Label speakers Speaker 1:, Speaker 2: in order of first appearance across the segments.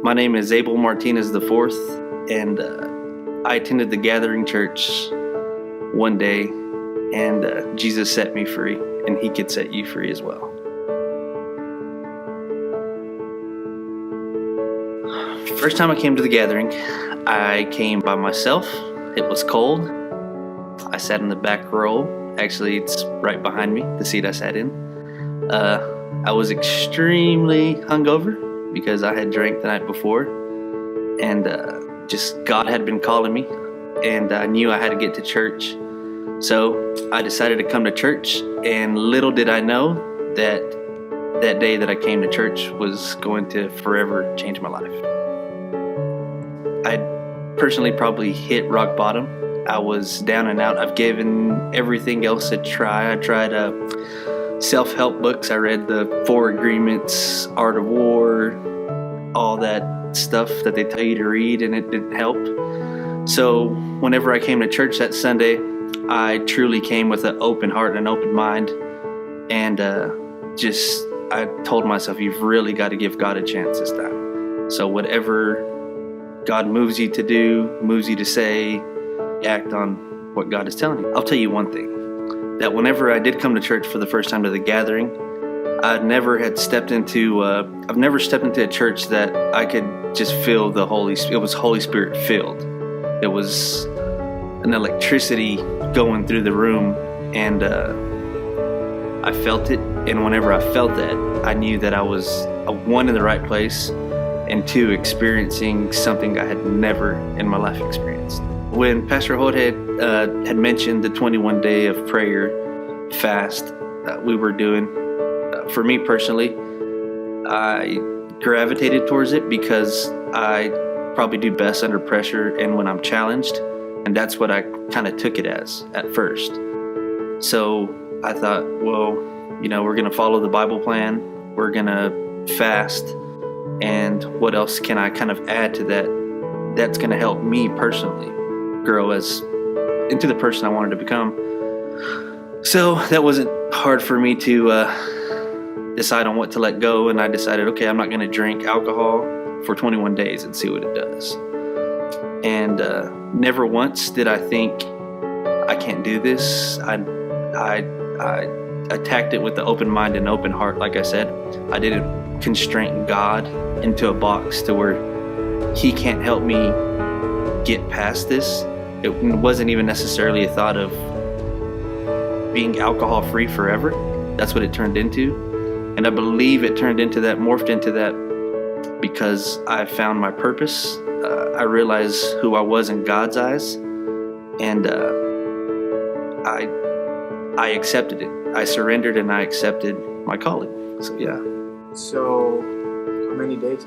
Speaker 1: My name is Abel Martinez the Fourth, and I attended the Gathering Church one day, and Jesus set me free, and He could set you free as well. First time I came to the Gathering, I came by myself. It was cold. I sat in the back row. Actually, it's right behind me, the seat I sat in. I was extremely hungover because I had drank the night before, and just God had been calling me, and I knew I had to get to church. So I decided to come to church, and little did I know that that day that I came to church was going to forever change my life. I personally probably hit rock bottom. I was down and out. I've given everything else a try. I tried self-help books. I read the 4 Agreements, Art of War, all that stuff that they tell you to read, and it didn't help. So whenever I came to church that Sunday, I truly came with an open heart and an open mind, and I told myself, you've really got to give God a chance this time. So whatever God moves you to do, moves you to say, act on what God is telling you. I'll tell you one thing, that whenever I did come to church for the first time to the Gathering, I've never stepped into a church that I could just feel the it was Holy Spirit filled. It was an electricity going through the room, and I felt it. And whenever I felt that, I knew that I was, one, in the right place, and 2, experiencing something I had never in my life experienced. When Pastor Holt had mentioned the 21-day of prayer fast that we were doing, for me personally, I gravitated towards it because I probably do best under pressure and when I'm challenged, and that's what I kind of took it as at first. So I thought, well, we're going to follow the Bible plan, we're going to fast, and what else can I kind of add to that that's going to help me personally grow into the person I wanted to become. So that wasn't hard for me to decide on what to let go, and I decided, okay, I'm not going to drink alcohol for 21 days and see what it does. And never once did I think, I can't do this. I attacked it with the open mind and open heart. Like I said, I didn't constrain God into a box to where He can't help me get past this. It wasn't even necessarily a thought of being alcohol free forever. That's what it turned into. And I believe it turned into that, morphed into that, because I found my purpose. I realized who I was in God's eyes, and I accepted it. I surrendered and I accepted my calling. So yeah.
Speaker 2: So how many days?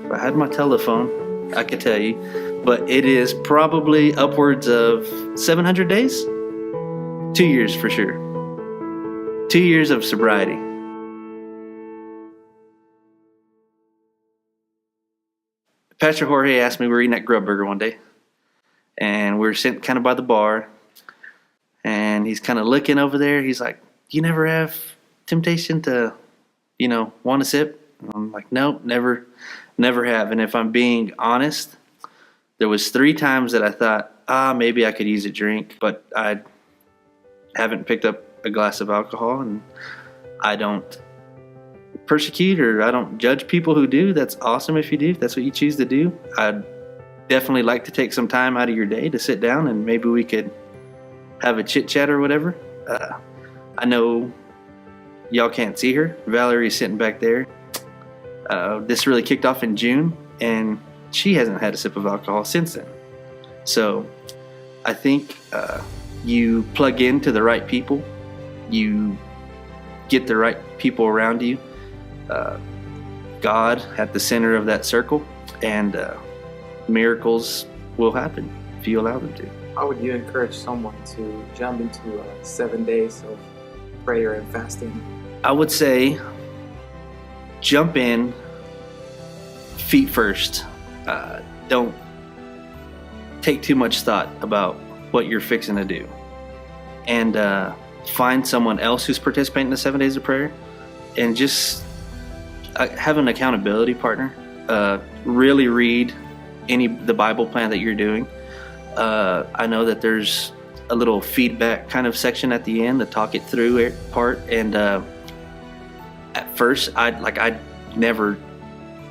Speaker 1: If I had my telephone, I could tell you, but it is probably upwards of 700 days. 2 years for sure. 2 years of sobriety. Pastor Jorge asked me, we were eating at Grub Burger one day, and we were sitting kind of by the bar, and he's kind of looking over there. He's like, you never have temptation to, want to sip? And I'm like, nope, never have. And if I'm being honest, there was 3 times that I thought, maybe I could use a drink, but I haven't picked up a glass of alcohol, and I don't persecute or I don't judge people who do. That's awesome if you do, if that's what you choose to do. I'd definitely like to take some time out of your day to sit down and maybe we could have a chit chat or whatever. I know y'all can't see her. Valerie's sitting back there. This really kicked off in June, and she hasn't had a sip of alcohol since then. So I think you plug into the right people, you get the right people around you, God at the center of that circle, and miracles will happen if you allow them to.
Speaker 2: How would you encourage someone to jump into 7 days of prayer and fasting?
Speaker 1: I would say jump in feet first. Don't take too much thought about what you're fixing to do, and find someone else who's participating in the 7 days of prayer, and just have an accountability partner. Really read the Bible plan that you're doing. I know that there's a little feedback kind of section at the end, the talk it through part. And at first, I never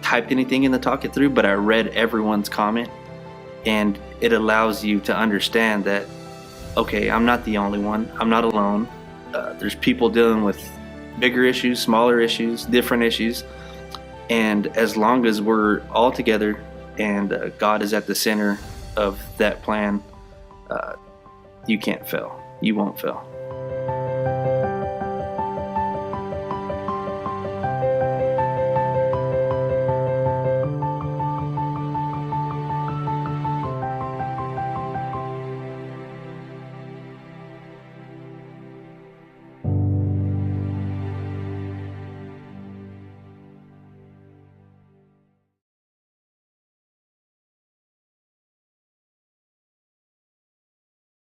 Speaker 1: typed anything in the talk it through, but I read everyone's comment, and it allows you to understand that, okay, I'm not the only one. I'm not alone. There's people dealing with bigger issues, smaller issues, different issues. And as long as we're all together and God is at the center of that plan, you can't fail. You won't fail.